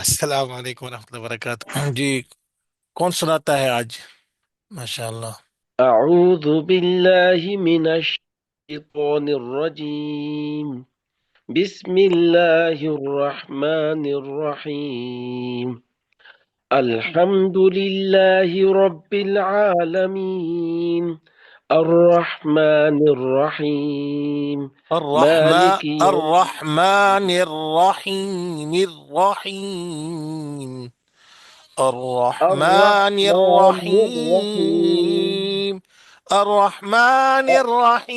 السلام علیکم ورحمۃ اللہ وبرکاتہ جی. کون سناتا ہے آج؟ ماشاء اللہ. أعوذ بالله من الشيطان الرجيم. بسم الله الرحمن الرحيم. الحمد لله رب العالمين. الرحمن الرحيم. الرحمن مالك يوم الرحمن الرحیم الرحیم الرحمن الرحمن الرحيم. الرحیم الرحمن الرحیم.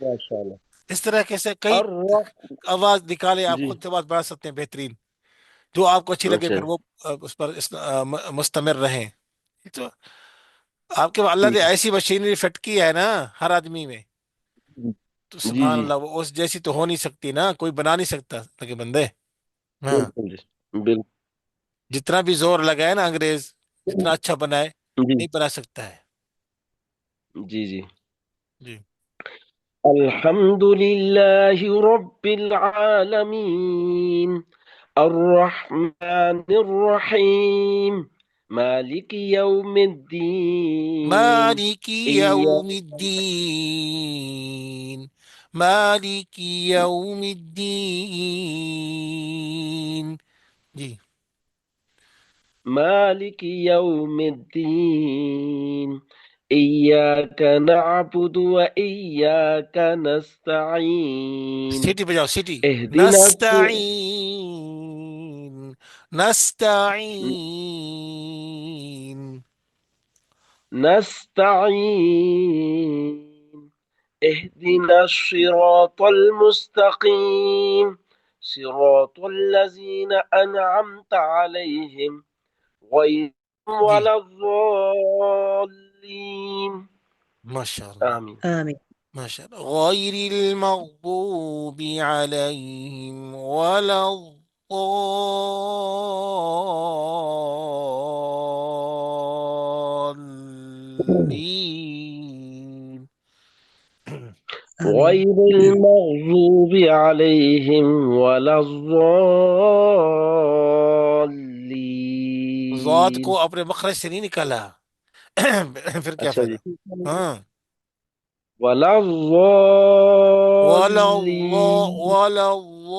ما شاء الله. اس طرح کے سے کئی الرحمن آواز نکالے، آپ جی. خود سے آواز بڑھا سکتے ہیں بہترین. جو آپ کو اچھی لگے اچھا پھر وہ اس پر مستمر رہیں. تو آپ کے اللہ نے ٹھیک ایسی مشینری فٹ کی ہے نا ہر آدمی میں. ہے. تو جی سبحان جی اللہ، وہ اس جیسی تو ہو نہیں سکتی نا، کوئی بنا نہیں سکتا لگے بندے. ہاں. بالکل جی بالکل. جتنا بھی زور لگائے نا انگریز، جتنا اچھا بنائے، جی نہیں بنا سکتا ہے. جی جی. جی. الحمد لله رب العالمين. الرحمن الرحيم. مالك يوم الدين. مالک إياك یوم الدین. مالک یوم الدین. جی. مالك يوم الدين. إياك نعبد وإياك نستعين. سیٹی بجاؤ سیٹی. اهدنا نستعین نستعین. نستعين. اهدنا الصراط المستقيم. صراط الذين أنعمت عليهم غير جی. ولا الضالين. ماشاء اللہ. آمين. آمين. ماشاء اللہ. غیر المغضوب علیہم ولا الضالین. آمين. غير المغضوب عليهم ولا ذات الضالين. کو اپنے مخرج سے نہیں نکالا. پھر کیا اچھا فائدہ؟ جی. ہاں. ولا ولا اللہ الضالين. ولا اللہ.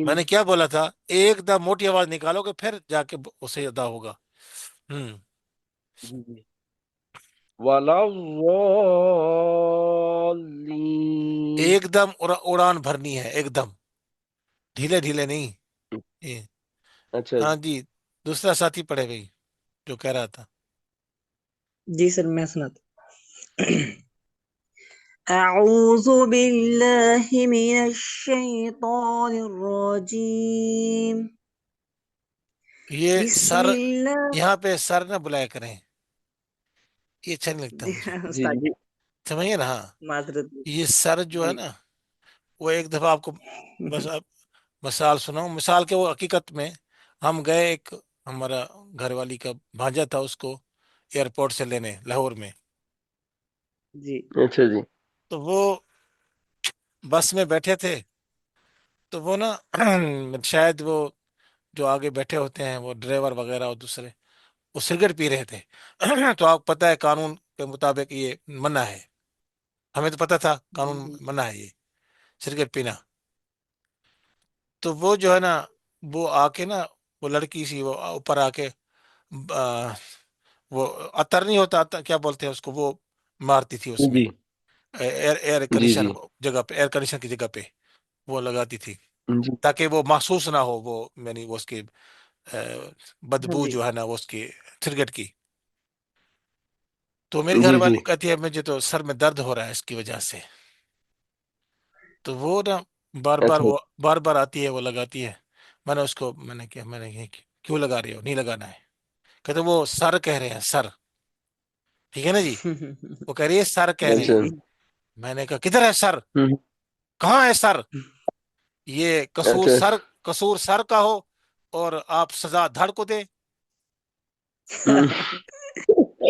میں نے الضالين. کیا بولا تھا؟ ایک دم موٹی آواز نکالو گے پھر جا کے اسے ادا ہوگا. ہوں. ولا الضالين. ایک دم اڑان بھرنی ہے، ایک دم ڈھیلے ڈھیلے نہیں. یہ. اچھا ہاں جی. جی. دوسرا ساتھی پڑھے بھائی جو کہہ رہا تھا. جی سر میں سناتا أعوذ بالله من الشيطان الرجيم. یہ بسم سر، الله. یہاں پہ سر نہ بلایا کریں، یہ اچھا نہیں لگتا مجھے. جی استاد جی. سمجھے نا؟ ہاں. معذرت. یہ سر جو ہے جی. نا، وہ ایک دفعہ آپ کو بس اب مثال سناؤں. مثال کے وہ حقیقت میں ہم گئے، ایک ہمارا گھر والی کا بھانجا تھا، اس کو ایئرپورٹ سے لینے لاہور میں. جی. اچھا جی. تو وہ بس میں بیٹھے تھے. تو وہ نا شاید وہ جو آگے بیٹھے ہوتے ہیں وہ ڈرائیور وغیرہ اور دوسرے، وہ سگریٹ پی رہے تھے. تو آپ پتہ ہے قانون کے مطابق یہ منع ہے. ہمیں تو پتہ تھا قانون منع ہے یہ سگریٹ پینا. تو وہ جو ہے نا، وہ آ کے نا، وہ لڑکی سی وہ اوپر آ کے آ، وہ عطر نہیں ہوتا، عطر کیا بولتے ہیں اس کو، وہ مارتی تھی اس میں، جی ایئر جی. کنڈیشن جی جگہ پہ، ایئر کنڈیشن کی جگہ پہ وہ لگاتی تھی، جی. تاکہ وہ محسوس نہ ہو وہ، یعنی وہ اس کی ہاں بدبو جی. جو ہے نا وہ اس کی سگریٹ کی. تو میری گھر جی جی. والی کہتی ہے مجھے تو سر میں درد ہو رہا ہے اس کی وجہ سے. تو وہ نا اچھا. بار بار آتی ہے، وہ لگاتی ہے. میں نے کیا، میں نے یہ کیوں لگا رہی ہو، نہیں لگانا ہے. کہتے وہ سر کہہ رہے ہیں، سر. ٹھیک ہے نا جی. وہ کہہ رہی ہے سر کہہ رہے جی اچھا. ہیں. جی. میں نے کہا کدھر ہے سر، ہوں. کہاں ہے سر؟ یہ قصور اچھا. سر، قصور سر کا ہو اور آپ سزا دھڑ کو دیں.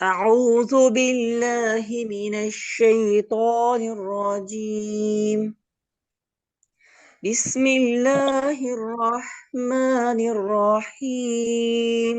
أعوذ بالله من الشيطان الرجيم. بسم الله الرحمن الرحيم.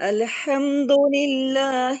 الحمد لله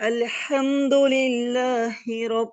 الحمد لله رب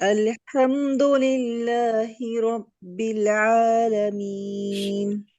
الحمد لله رب العالمين.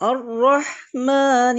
الرحمن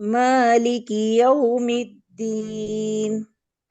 مالك يوم الدين.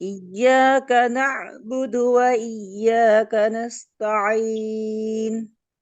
إياك نعبد وإياك نستعين.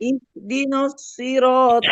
اهدنا الصراط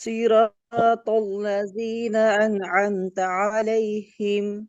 صراط الذين أنعمت عليهم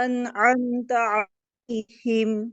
أنعمت عليهم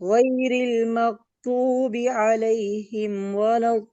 غير المغضوب عليهم ولا الضالين.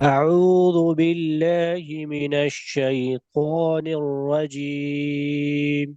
أعوذ بالله من الشيطان الرجيم.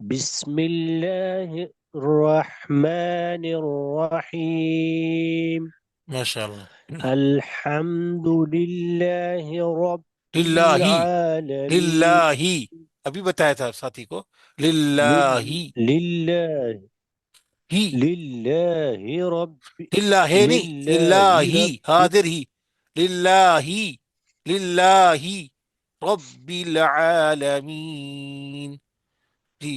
بسم الله الرحمن الرحيم ماشاء اللہ. الحمد لله رب للہ. العالمين للہ. ابھی بتایا تھا ساتھی کو. للہ. لله ہی. لله رب للہ ہے نہیں. للہ لله ہی رب حاضر ہی. للہ. للہ رب العالمین. جی.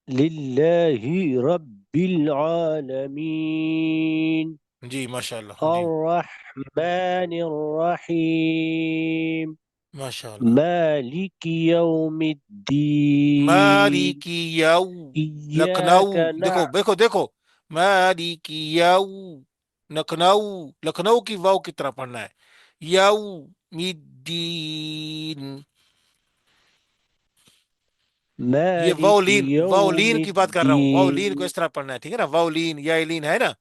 لله رب العالمين جی ماشاء اللہ. جی الرحمن الرحيم ماشاء اللہ. مالك يوم الدين مالکی یو. لکھنؤ. إياك دیکھو دیکھو دیکھو. مالکی یو. لکھنؤ. لکھنؤ کی واو کی طرح پڑھنا ہے. یو الدین. یہ مالك واولین يوم واولین کی بات کر رہا ہوں. واولین کو الدين اس طرح پڑھنا ہے. ٹھیک ہے نا. واولین یا لین ہے نا.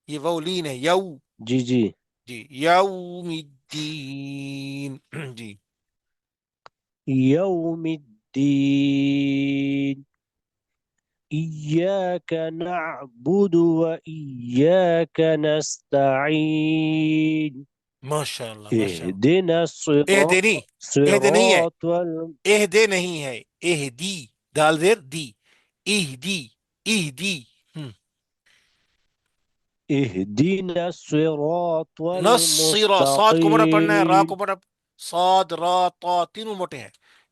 یہ واولین ہے. یو. جی جی جی یوم الدین. جی. يوم الدين إياك نعبد وإياك نستعين ماشاء اللہ ماشاء اللہ. اهدنا الصراط اہدنی. اہد نہیں ہے. صراط اہدے نہیں ہے. اہدی. دال زیر دی. اہدی. اہدی. اهدنا الصراط نصیرہ. صاد کو بڑا پڑھنا ہے. را کو المستقيم بڑا. صاد را تا تینوں موٹے ہیں.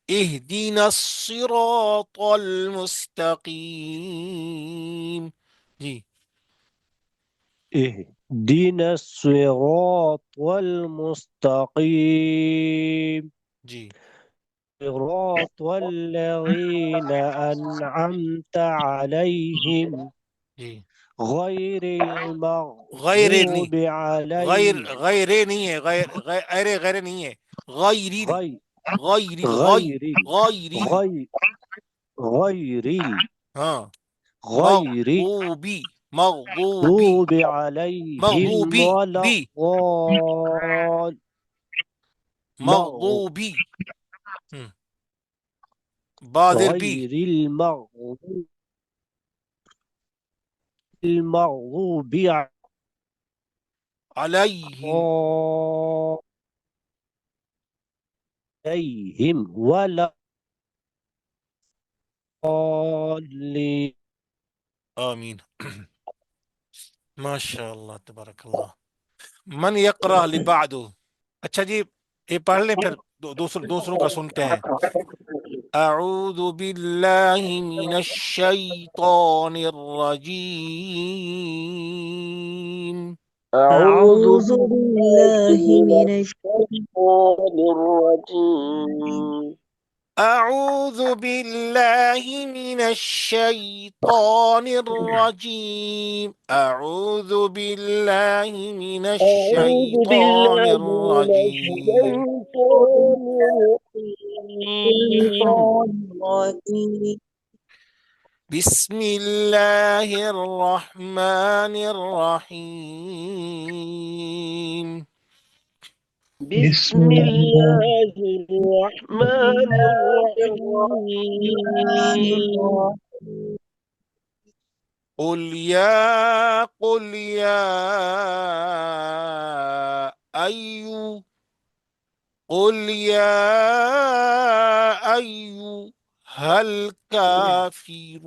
اہدینا الصراط المستقیم. جی. اهدنا الصراط المستقيم جی. صراط الذين أنعمت عليهم جی. غير غیر نہیں. المغضوب غیر عليهم غیر نہیں ہے. غیر غیر غیر نہیں ہے. غیرین. غير غیرین. غير غیرین. غير غير ہاں. غير مغضوبی. مغضوبی. المغضوب عليهم مغضوبی ولا بی. الضال مغضوبی. بادر بی. غير المغضوب علیہم. عليهم ولا الضالين آمین. ماشاء اللہ تبارک اللہ. من یقرأ لبعدو. اچھا جی. یہ پڑھ لیں پھر دوسروں کا سنتے ہیں. اعوذ باللہ من الشیطان الرجیم. أعوذ أعوذ بالله من بالشيطان الرجيم. اعوذ باللہ من الشیطان الرجیم. اعوذ باللہ من أعوذ الشیطان بالله من الرجیم. الشيطان الرجيم. الشيطان الرجيم بسم اللہ الرحمن الرحیم. بسم الله الرحمن الرحمن الرحيم. الرحيم قل یا ایو. قل یا ایوہا الکافرون.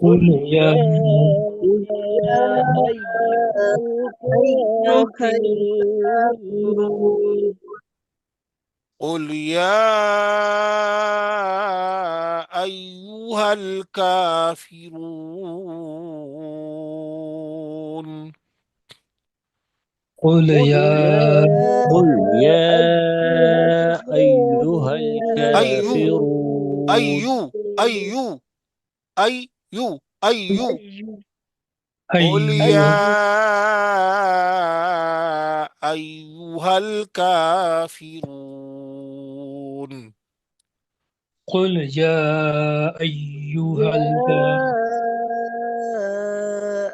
قل يا يا أيها أيها الكافرون. الكافرون قل یا ایوہا الکافرون. قل قل يا يا قل يا أيها ایو. الكافرون ایو. ایو. ایو. ایو. قل یا أيها ایوہا الکافرون. قل يا أيها يا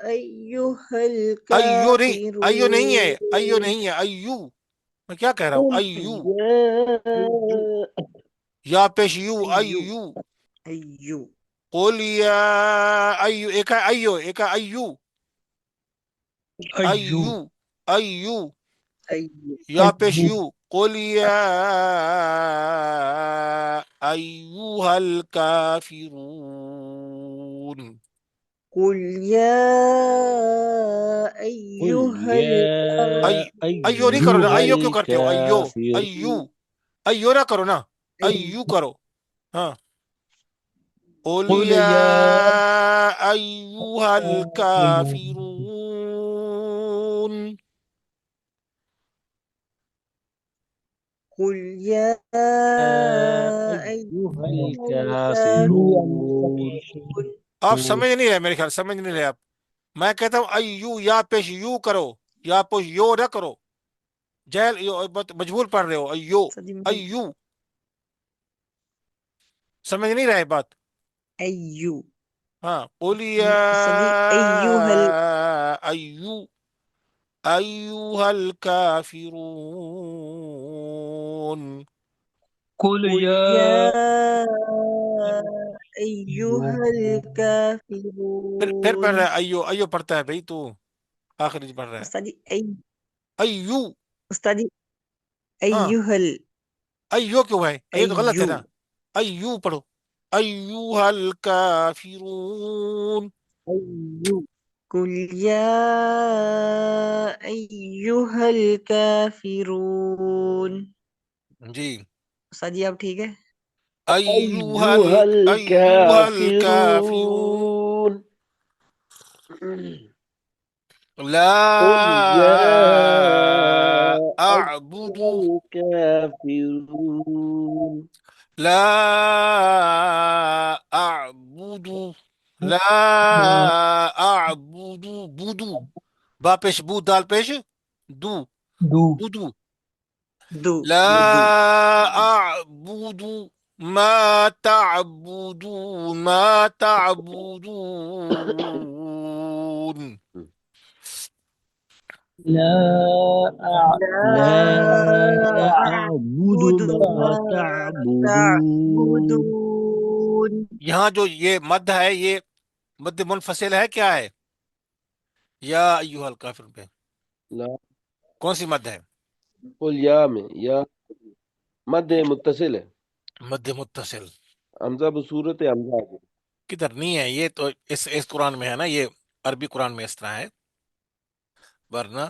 أيها ایو نہیں. ایو نہیں ہے. ایو الكافرون نہیں ہے. ایو. میں کیا کہہ رہا ہوں. قل ایو. يا یا پیش یو ایو ایو ایو قل یا ایو ایک ہے ایو ایک ہے ایو أيو ایو ایو ایو یا پیش یو قل یا ایوہ الکافرون قل یا قل ایوہ يا ای ایو نہیں کرو نا أيها ایو کیوں کرتے ہو ایو ایو الكافرون ایو نہ کرو نا ایو الکافرون کرو ہاں قل قل یا يا ایوہ الکافرون قل یا أيها ایوہ الكافرون الکافرون آپ سمجھ نہیں رہے، میرے خیال سمجھ نہیں رہے آپ. میں کہتا ہوں ایو یا پیش یو کرو، یا پیش یو نہ کرو، جہل مجبور پڑھ رہے ہو ایو صدی ایو، سمجھ نہیں رہے بات. ایو ہاں قل یا صدی ایوہ ایو ایوہ الکافرون. قل قل يا یا أيها ایوہ پھر پڑھ الکافرون. رہا ہے ایو ایو پڑھتا ہے بھائی تو آخری پڑھ رہا ہے استادی ایو. استادی ہاں ایوہ ایو کیوں ہے، یہ تو غلط ہے ایو نا. ایو پڑھو ایوہ الکافرون. ایو قل یا ایوہ الکافرون. جی استاد جی آپ ٹھیک ہے؟ أيها ایوہ الکافرون. الكافرون قل يا لا اعبد أيها الكافرون لا اعبد لا اعبد بدو با پیش بو دال پیش دو دو بدو دو لا دو اعبد ما تعبدون ما تعبدون. لا لا أعبد أعبد ما ما تعبدون تعبدون. یہاں جو یہ مد ہے یہ مد منفصل ہے کیا ہے؟ یا ایوہ الکافرون پہ لا کون سی مد ہے؟ قل يا میں یا مد متصل ہے مد متصل حمزہ بصورت حمزہ ہے. کدھر نہیں ہے یہ تو اس قرآن میں ہے نا، یہ عربی قرآن میں اس طرح ہے، ورنہ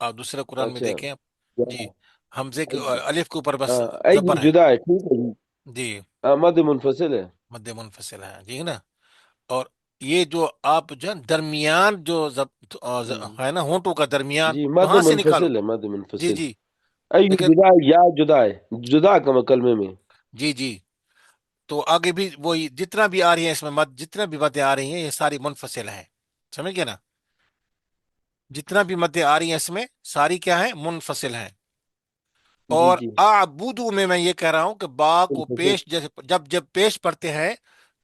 آپ دوسرے قرآن میں اچھا دیکھیں. جی حمزے کے الف کے اوپر بس ہاں ایو زبر ہے. جدا ہے ٹھیک ہے جی جی ہاں مد منفصل ہے. مد منفصل ہے جی نا. اور یہ جو آپ جو ہے درمیان جو ہے نا ہونٹوں کا درمیان جی مد وہاں سے نکالو. منفصل ہے مد جی منفصل. جی ایو لیکن جدا ہے یا جدا ہے جدا کلمے میں. جی جی تو آگے بھی وہی جتنا بھی آ رہی ہے اس میں مد، جتنا بھی مدیں آ رہی ہیں یہ ساری منفصل ہیں، سمجھ گئے نا. جتنا بھی مدیں آ رہی ہیں اس میں ساری کیا ہیں، منفصل ہیں. جی اور جی اعبدو میں یہ کہہ رہا ہوں کہ با کو منفصل. پیش جیسے جب پیش پڑھتے ہیں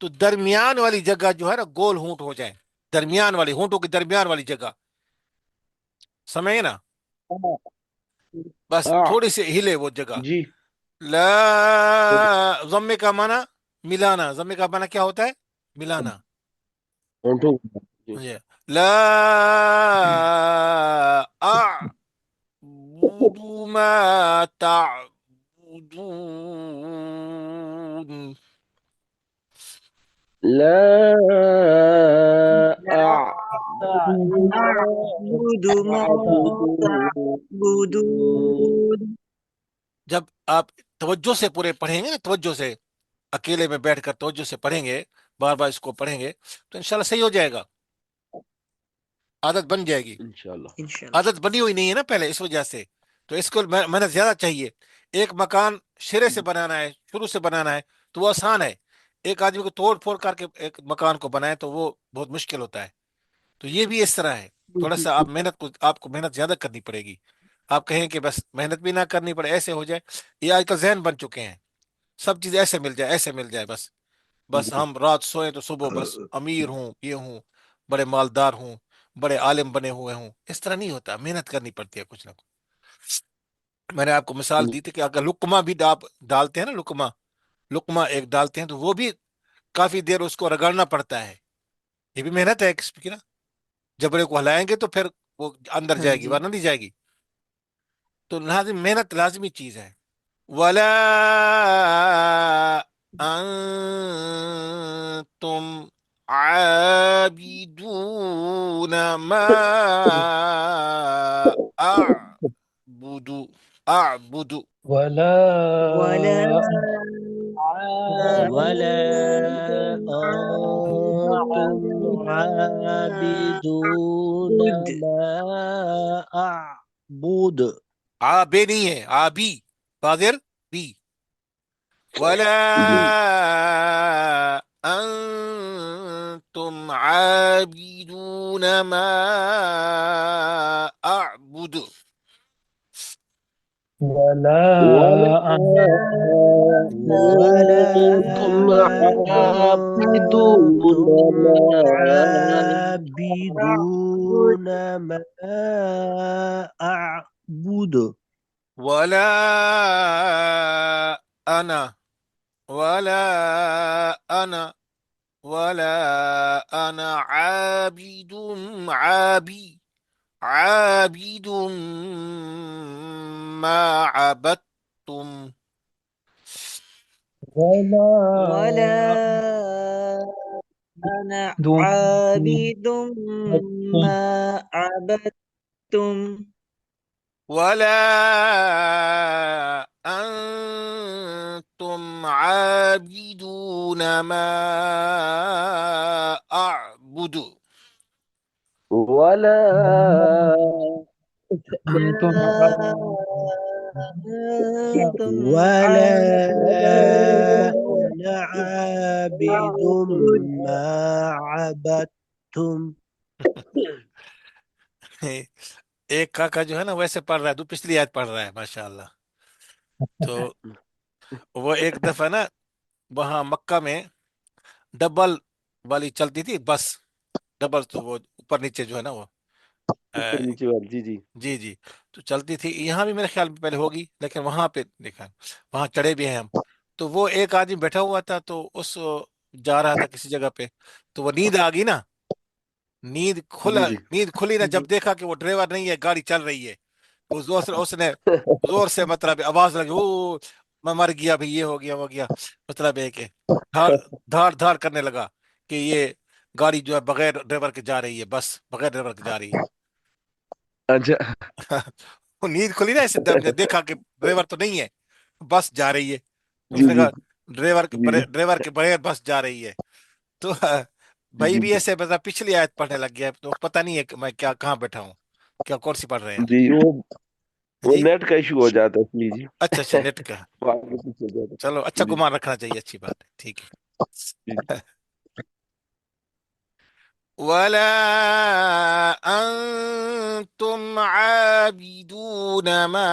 تو درمیان والی جگہ جو ہے نا گول ہونٹ ہو جائے، درمیان والی ہونٹوں کے درمیان والی جگہ، سمجھے نا، بس ہاں تھوڑی سی ہلے وہ جگہ. جی لا ضمے کا معنی ملانا، ضمے کا معنی کیا ہوتا ہے، ملانا. ہونٹوں جی جی. لا اعبد ما تعبدون. لا لا أعبد ما أعبد ما تعبدون. تعبدون. جب آپ توجہ سے پورے پڑھیں گے نا، توجہ سے اکیلے میں بیٹھ کر توجہ سے پڑھیں گے، بار بار اس کو پڑھیں گے تو انشاءاللہ صحیح ہو جائے گا، عادت بن جائے گی. انشاءاللہ انشاءاللہ. عادت بنی ہوئی نہیں ہے نا پہلے، اس وجہ سے تو اس کو محنت زیادہ چاہیے. ایک مکان شرے سے بنانا ہے، شروع سے بنانا ہے تو وہ آسان ہے. ایک آدمی کو توڑ پھوڑ کر کے ایک مکان کو بنائے تو وہ بہت مشکل ہوتا ہے. تو یہ بھی اس طرح ہے، تھوڑا سا آپ کو محنت زیادہ کرنی پڑے گی. آپ کہیں کہ بس محنت بھی نہ کرنی پڑے ایسے ہو جائے، یہ آج کل ذہن بن چکے ہیں، سب چیز ایسے مل جائے ایسے مل جائے، بس بس جی ہم رات سوئیں تو صبح بس امیر ہوں، یہ ہوں، بڑے مالدار ہوں، بڑے عالم بنے ہوئے ہوں. اس طرح نہیں ہوتا، محنت کرنی پڑتی ہے کچھ نہ کچھ. میں نے آپ کو مثال دی تھی کہ اگر لقمہ بھی آپ ڈالتے ہیں نا، لقمہ لقمہ ایک ڈالتے ہیں تو وہ بھی کافی دیر اس کو رگڑنا پڑتا ہے. یہ بھی محنت ہے اس کی نا. جبڑے کو ہلائیں گے تو پھر وہ اندر ہاں جائے گی جی. ورنہ نہیں جائے گی. تو لازم محنت لازمی چیز ہے. ولا انتم عابدون ما اعبد اعبد ولا ولا ولا أنتم عابدون عابد. ما أعبد بے نہیں ہے آبی فاضر بی. ولا جی انتم عابدون ما اعبد. ولا ولا ولا أنتم عابدون أنتم ما عابد. عابدون ما أعبد ولا انا ولا انا ولا انا عابد ما عبدتم. ولا ولا أنا دون عابد ما عبدتم. ولا أنتم عابدون ما أعبد. ولا أنتم أنتم ولا عابدون أنا عابد أعبد. ما عبدتم ایک کاکا جو ہے نا ویسے پڑھ رہا ہے تو پچھلی آیت پڑھ رہا ہے ماشاء اللہ. تو وہ ایک دفعہ نا وہاں مکہ میں ڈبل والی چلتی تھی بس. ڈبل تو وہ اوپر نیچے جو ہے نا وہ اوپر نیچے والی جی جی جی جی. تو چلتی تھی یہاں بھی میرے خیال میں پہلے ہوگی لیکن وہاں پہ دیکھا وہاں چڑھے بھی ہیں ہم. تو وہ ایک آدمی بیٹھا ہوا تھا تو اس جا رہا تھا کسی جگہ پہ. تو وہ نیند آ گئی نا. جی جی نیند کھلی نا جب دیکھا کہ وہ ڈرائیور نہیں ہے گاڑی چل رہی ہے. وہ زور سے اس نے زور سے مطلب آواز لگی او میں مر گیا بھائی یہ ہو گیا وہ گیا. مطلب ہے کہ دھاڑ دھاڑ دھاڑ کرنے لگا کہ یہ گاڑی جو ہے بغیر ڈرائیور کے جا رہی ہے بس بغیر ڈرائیور کے جا رہی ہے. اچھا وہ نیند کھلی نا اسے دیکھا کہ ڈرائیور تو نہیں ہے بس جا رہی ہے. تو اس جی نے جی کہا جی جی ڈرائیور کے بغیر بس جا رہی ہے. تو بھائی جی بھی ایسے مطلب پچھلی آیت پڑھنے لگ گیا تو پتہ نہیں ہے کہ میں کیا کہاں بیٹھا ہوں کیا کون سی پڑھ رہے ہیں ہم. جی وہ جی نیٹ کا ایشو ہو جاتا ہے اس لیے اچھا اچھا نیٹ کا. وہ آگے پیچھے ہو جاتا چلو ہے اچھا جی گمان رکھنا چاہیے اچھی بات ہے ٹھیک جی ہے. ولا أنتم عابدون ما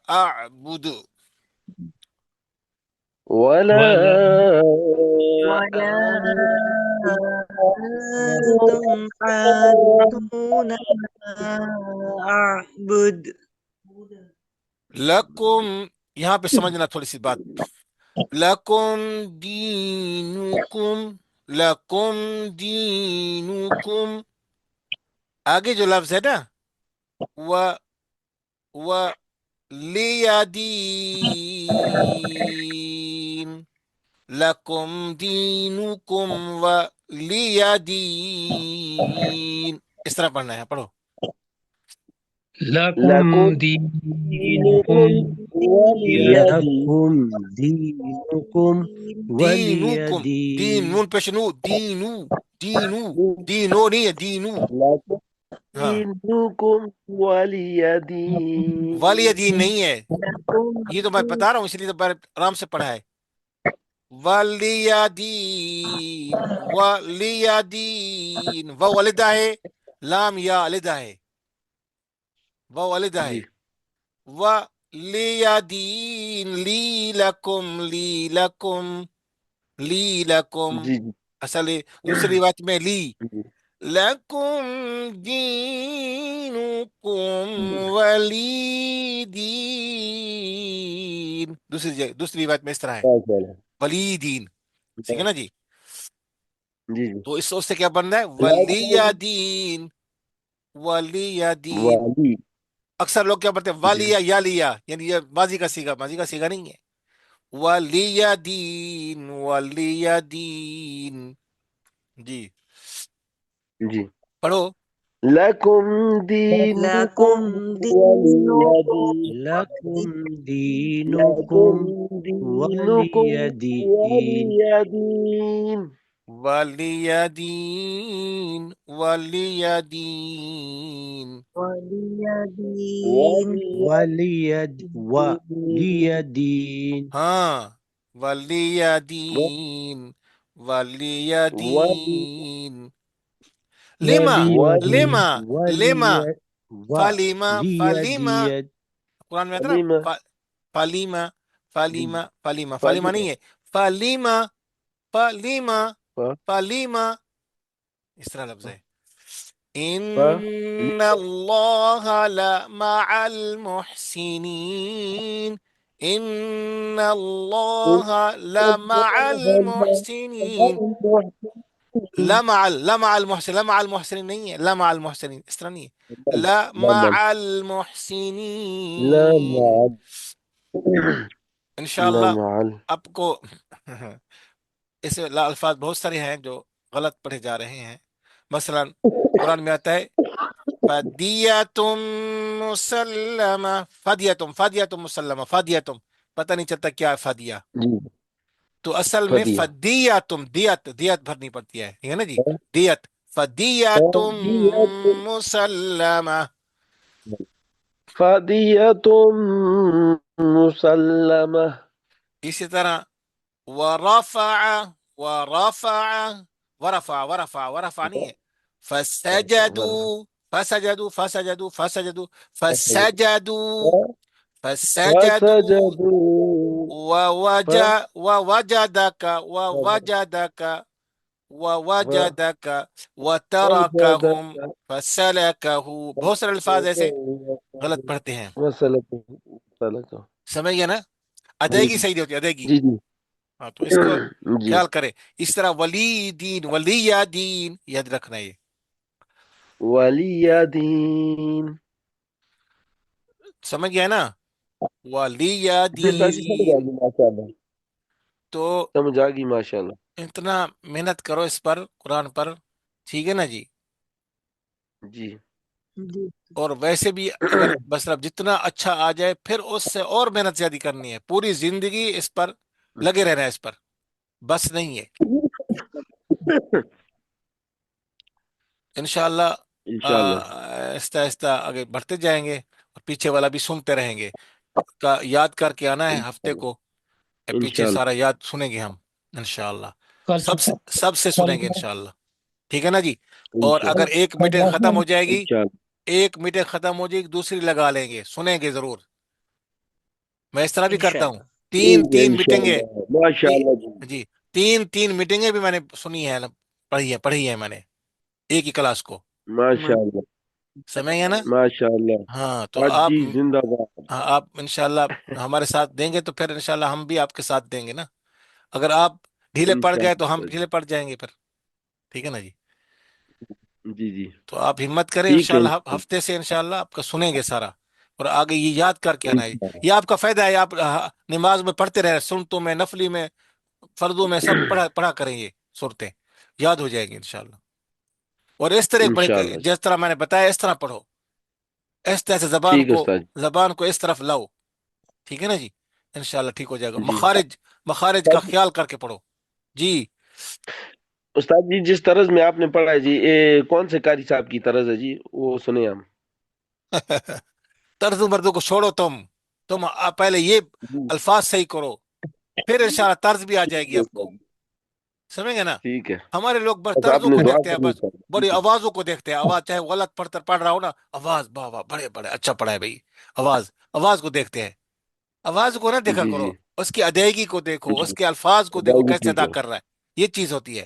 أعبد. ولا ولا ولا أنتم أنتم عابدون ما أعبد. لکم یہاں پہ سمجھنا تھوڑی سی بات. لکم دینکم لکم دینکم. آگے جو لفظ ہے نا و و لیدین لکم دینکم و لیدین. اس طرح پڑھنا ہے پڑھو. لكم لكم دينكم دينكم ولي دين لكم دينكم ولي دینکم دین دين نون پیش نو دینو دینو دینو نہیں ہے دینو. لكم ہاں دينكم ولي دين والی دین نہیں ہے. لكم یہ تو میں بتا رہا ہوں اس لیے تو میں نے آرام سے پڑھا ہے. ولیدین ولیدین و والدہ ہے لام یا الدہ ہے و والدہ ہے جی و لیدین لی لکم جی جی اصل دوسری روایت میں لی جی لکم دینکم ولی دین، دوسری روایت میں اس طرح ہے ماشاء اللہ۔ ولی دین، ٹھیک ہے نا جی؟ جی جی۔ تو اس سے کیا بن رہا ہے؟ ولی لیکن دین، ولی دین۔ والی۔ اکثر لوگ کیا پڑھتے ہیں جی والیا یا لیا، یعنی یہ ماضی کا سیگا، ماضی کا سیگا نہیں ہے، ولی دین، ولی دین، جی جی۔ پڑھو۔ لکم لکم دینکم ولی دینکم دین۔ لکم لکم دینکم دینکم ولی دین ولی دین۔ ولی دین، ولی دین، ولی دین ولی ولی دین۔ دین ہاں، ولی دین، ولی ولی دین، لما، ولی ولی لما، لما، ولی فلیما، ولی فلیما، دین قرآن میں آتا ہے نا حلیمہ۔ فلیما، جی فلیما، فلیما، فلیما فاطمہ۔ نہیں ہے، فلیما، فلیما، فلیما، اس طرح لفظ ہے۔ ان اللہ لمع المحسنین، ان اللہ لمع المحسنین، لمع لمع المحسن، لمع المحسنين نہیں ہے، لمع المحسنين اس طرح نہیں ہے، لمع لا المحسنين، مع لا انشاءاللہ مع آپ کو اس الفاظ بہت سارے ہیں جو غلط پڑھے جا رہے ہیں، مثلا قرآن میں آتا ہے فدیتم مسلمہ، فدیتم، فدیتم مسلمہ، فدیتم، پتہ نہیں چلتا کیا ہے فدیہ، جی تو اصل میں فدیہ۔ فدیتم، دیت، دیت بھرنی پڑتی ہے، ٹھیک ہے نا جی؟ دیت، فدیتم فدیہ مسلمہ، فدیہ مسلمہ۔ اسی طرح ورفع، ورفع، ورفع، ورفع، ورفع نہیں ہے، فسجدوا، فسجدوا، فسجدوا، فسجدوا، فسجدوا، فسجدوا، فسجدوا ووجدك، ووجدك، ووجدك وتركهم فوجدك فسلكه، بہت سارے الفاظ ایسے غلط پڑھتے ہیں، وسلكه سلكه۔ سمجھ گیا نا؟ جی ادائیگی صحیح نہیں ہوتی، ادائیگی، جی جی ہاں تو اس کو جی۔ خیال کرے۔ اس طرح ولی دین، ولی دین یاد رکھنا ہے، یہ ولی دین۔ سمجھ گیا نا؟ ولی جی استاد جی سمجھ دین، آ گئی ماشاء اللہ، تو سمجھ آ گئی ماشاء اللہ۔ اتنا محنت کرو اس پر، قرآن پر، ٹھیک ہے نا جی؟ جی جی اور ویسے بھی اگر مطلب جتنا اچھا آ جائے پھر اس سے اور محنت زیادہ کرنی ہے، پوری زندگی اس پر لگے رہنا ہے، اس پر بس نہیں ہے، انشاءاللہ انشاءاللہ۔ آہستہ آہستہ آگے بڑھتے جائیں گے، اور پیچھے والا بھی سنتے رہیں گے، کا یاد کر کے آنا ہے ہفتے انشاءاللہ کو، پیچھے انشاءاللہ سارا یاد سنیں گے ہم انشاءاللہ، کل سب سے سنیں گے انشاءاللہ، ٹھیک ہے نا جی؟ اور اگر انشاءاللہ ایک میٹنگ ختم ہو جائے گی، انشاءاللہ۔ ایک میٹنگ ختم ہو جائے گی دوسری لگا لیں گے، سنیں گے ضرور، میں اس طرح بھی کرتا ہوں، انشاءاللہ تین ٹھیک ہے تین میٹنگیں، انشاءاللہ ماشاء اللہ جی۔ جی تین تین میٹنگیں بھی میں نے سنی ہے، پڑھی ہے میں نے ایک ہی کلاس کو، ماشاء اللہ سمجھ گیا نا؟ ماشاء اللہ۔ ہاں تو حاج آپ، جی زندہ باد۔ ہاں آپ انشاءاللہ ہمارے ساتھ دیں گے تو پھر انشاءاللہ ہم بھی آپ کے ساتھ دیں گے نا، اگر آپ ڈھیلے پڑ گئے تو ہم انشاءاللہ ڈھیلے پڑ جائیں گے پھر، ٹھیک ہے نا جی؟ جی جی تو آپ ہمت کریں، ٹھیک ہے انشاءاللہ ہفتے سے انشاءاللہ آپ کا سنیں گے سارا، اور آگے یہ یاد کر کے آنا ہے، انشاءاللہ۔ یہ آپ کا فائدہ ہے، آپ نماز میں پڑھتے رہے، سنتوں میں، نفلی میں، فرضوں میں، سب پڑھا کریں، یہ صورتیں یاد ہو جائیں گی انشاءاللہ، اور اس طرح پڑھ کے انشاءاللہ جس طرح میں نے بتایا اس طرح پڑھو، اس طرح سے ٹھیک ہے استاد زبان کو اس طرف لاؤ، ٹھیک ہے نا جی؟ انشاءاللہ ٹھیک ہو جائے گا، جی۔ مخارج، مخارج کا استاد خیال کر کے پڑھو، جی استاد جی جس طرز میں آپ نے پڑھا ہے جی، کون سے قاری صاحب کی طرز ہے جی، وہ سنیں ہم۔ طرز مردوں کو چھوڑو، تم پہلے یہ جی الفاظ صحیح کرو، پھر انشاءاللہ طرز بھی آ جائے ٹھیک گی ہے آپ استاد کو، جی، سمجھ گے نا؟ ٹھیک ہے۔ ہمارے لوگ بس بس آپ طرزوں نے کو دعا دیکھتے ہیں، کرنی بس ہے بڑی ٹھیک ہے۔ آوازوں کو دیکھتے ہیں، آواز چاہے غلط پڑھ رہا ہو نا، آواز واہ واہ بڑے بڑے اچھا پڑھا ہے بھائی، آواز کو دیکھتے ہیں، آواز کو نہ دیکھا جی کرو، جی اس کی ادائیگی کو دیکھو، اس انشاءاللہ کے الفاظ کو دیکھو ادائیگی کیسے ٹھیک ادا ہے۔ کر رہا ہے، یہ چیز ہوتی ہے،